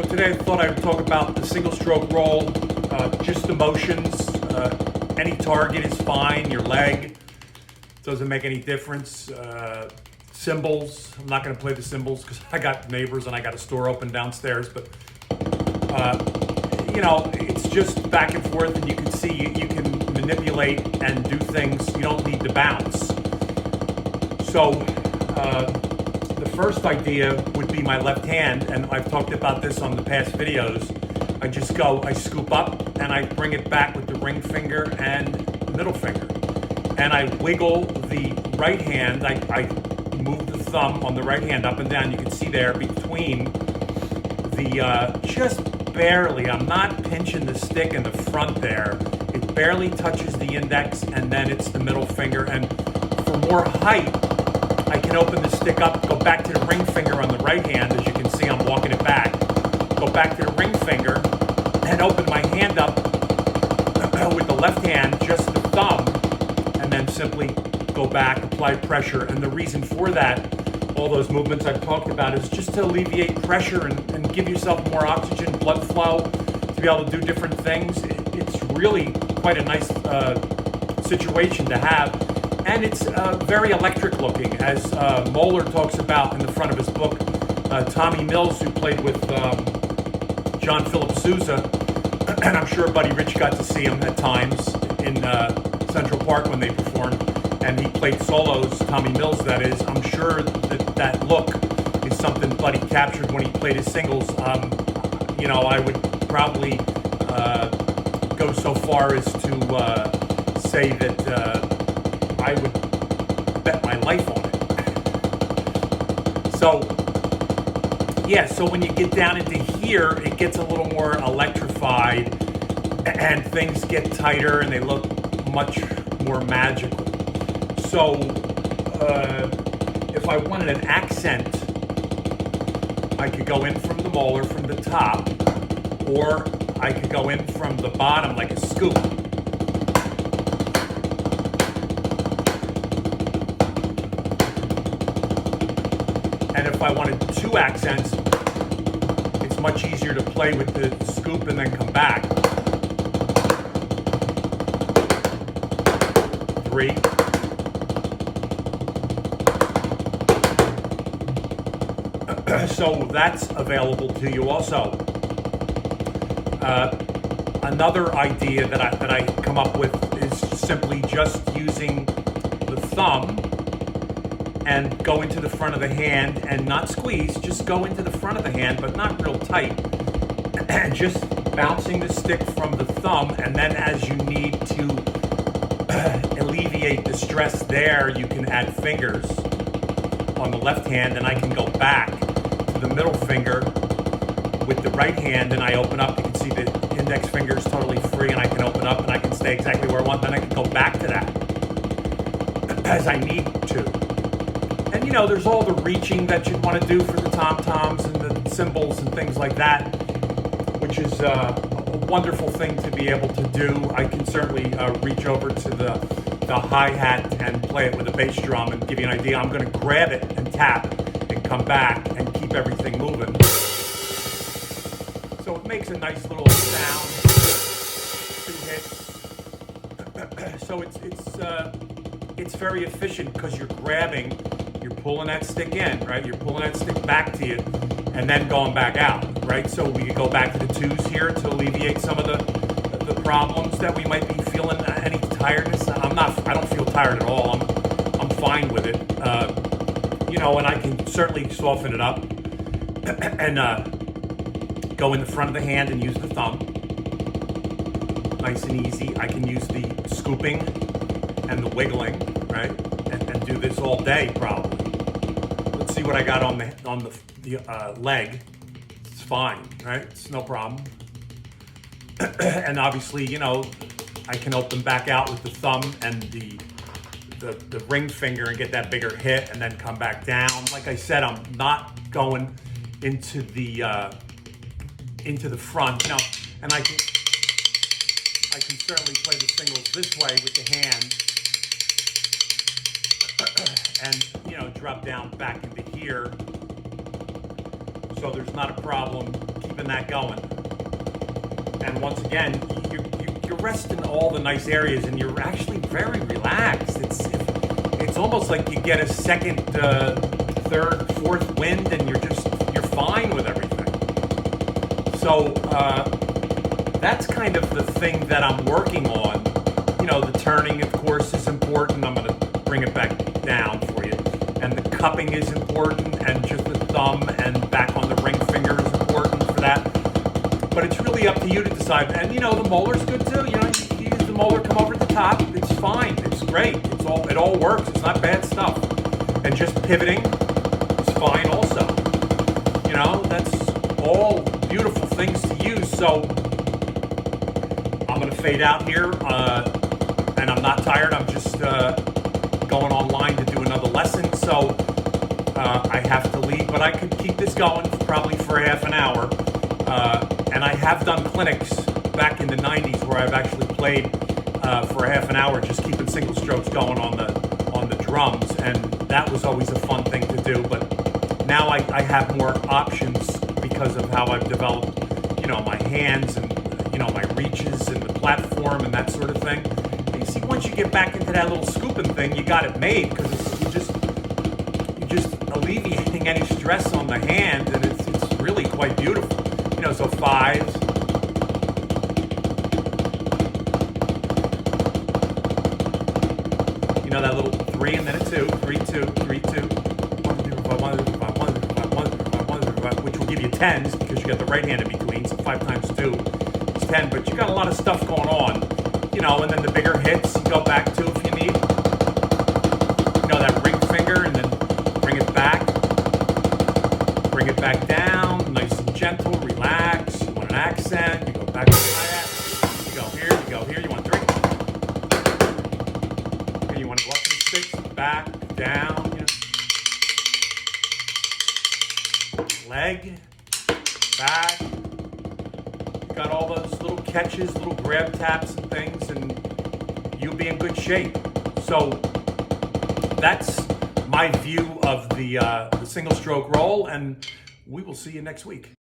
So today I thought I would talk about the single stroke roll, just the motions. Any target is fine, your leg, doesn't make any difference. Cymbals, I'm not going to play the cymbals because I got neighbors and I got a store open downstairs, but it's just back and forth, and you can see you can manipulate and do things. You don't need to bounce. So the first idea would be my left hand, and I've talked about this on the past videos. I scoop up and I bring it back with the ring finger and the middle finger. And I wiggle the right hand. I move the thumb on the right hand up and down. You can see there between the, just barely, I'm not pinching the stick in the front there. It barely touches the index, and then it's the middle finger. And for more height, I can open the stick up, go back to the ring finger on the right hand. As you can see, I'm walking it back. Go back to the ring finger and open my hand up with the left hand, just the thumb, and then simply go back, apply pressure. And the reason for that, all those movements I've talked about, is just to alleviate pressure and give yourself more oxygen, blood flow, to be able to do different things. It's really quite a nice situation to have. And it's very electric looking, as Moeller talks about in the front of his book. Tommy Mills, who played with John Philip Sousa, and I'm sure Buddy Rich got to see him at times in Central Park when they performed, and he played solos, Tommy Mills that is. I'm sure that look is something Buddy captured when he played his singles. I would probably go so far as to say that I would bet my life on it. So when you get down into here, it gets a little more electrified and things get tighter and they look much more magical. So if I wanted an accent, I could go in from the molar from the top, or I could go in from the bottom like a scoop. And if I wanted two accents, it's much easier to play with the scoop and then come back. 3. So that's available to you also. Another idea that I come up with is simply just using the thumb and go into the front of the hand and not squeeze, just go into the front of the hand, but not real tight, and just bouncing the stick from the thumb. And then as you need to alleviate the stress there, you can add fingers on the left hand, and I can go back to the middle finger with the right hand, and I open up. You can see the index finger is totally free, and I can open up and I can stay exactly where I want. Then I can go back to that as I need to. And there's all the reaching that you'd want to do for the tom-toms and the cymbals and things like that, which is a wonderful thing to be able to do. I can certainly reach over to the hi-hat and play it with a bass drum and give you an idea. I'm going to grab it and tap and come back and keep everything moving. So it makes a nice little sound, 2 hits. So it's very efficient because you're grabbing. You're pulling that stick in, right? You're pulling that stick back to you and then going back out, right? So we could go back to the 2s here to alleviate some of the problems that we might be feeling. Any tiredness? I don't feel tired at all. I'm fine with it. And I can certainly soften it up and go in the front of the hand and use the thumb. Nice and easy. I can use the scooping and the wiggling, right? And do this all day probably. Let's see what I got on the leg. It's fine, right? It's no problem. And obviously, I can open back out with the thumb and the ring finger and get that bigger hit, and then come back down. Like I said, I'm not going into the front now, and I can certainly play the singles this way with the hand. And drop down back into here, so there's not a problem keeping that going. And once again, you're resting all the nice areas, and you're actually very relaxed. It's almost like you get a second, third, fourth wind, and you're fine with everything. So that's kind of the thing that I'm working on. You know, the turning, of course, is important. I'm going to bring it back down for you. And the cupping is important, and just the thumb and back on the ring finger is important for that. But it's really up to you to decide. And, you know, the molar's good too. You know, you use the molar, come over the top. It's fine. It's great. It all works. It's not bad stuff. And just pivoting is fine also. You know, that's all beautiful things to use. So I'm going to fade out here. And I'm not tired. I'm just going online to do another lesson. So I have to leave. But I could keep this going probably for half an hour. And I have done clinics back in the 90s where I've actually played for half an hour, just keeping single strokes going on the drums, and that was always a fun thing to do. But now I have more options because of how I've developed, you know, my hands and, you know, my reaches and the platform and that sort of thing. And you see, once you get back into that little scooping thing, you got it made, because you're just alleviating any stress on the hand, and it's really quite beautiful. You know, so fives. You know, that little 3 and then a 2, 3, 2, 3, 2. 1, 0, 5, 1, 0, 5, 1, 0, 5, 1, 0, 5, 1, 0, 5, which will give you 10s because you got the right hand in between. So 5 times 2 is 10. But you got a lot of stuff going on. You know, and then the bigger hits you go back to if you need. You know, that ring finger, and then bring it back. Bring it back down, nice and gentle, relax. You want an accent, you go back to the hi-hat. You go here, you go here. You want 3. Okay, you want to go up to the 6, back, down. You know. Leg, back. You got all those little catches, little grab taps and things, and you'll be in good shape. So that's my view of the single stroke roll, and we will see you next week.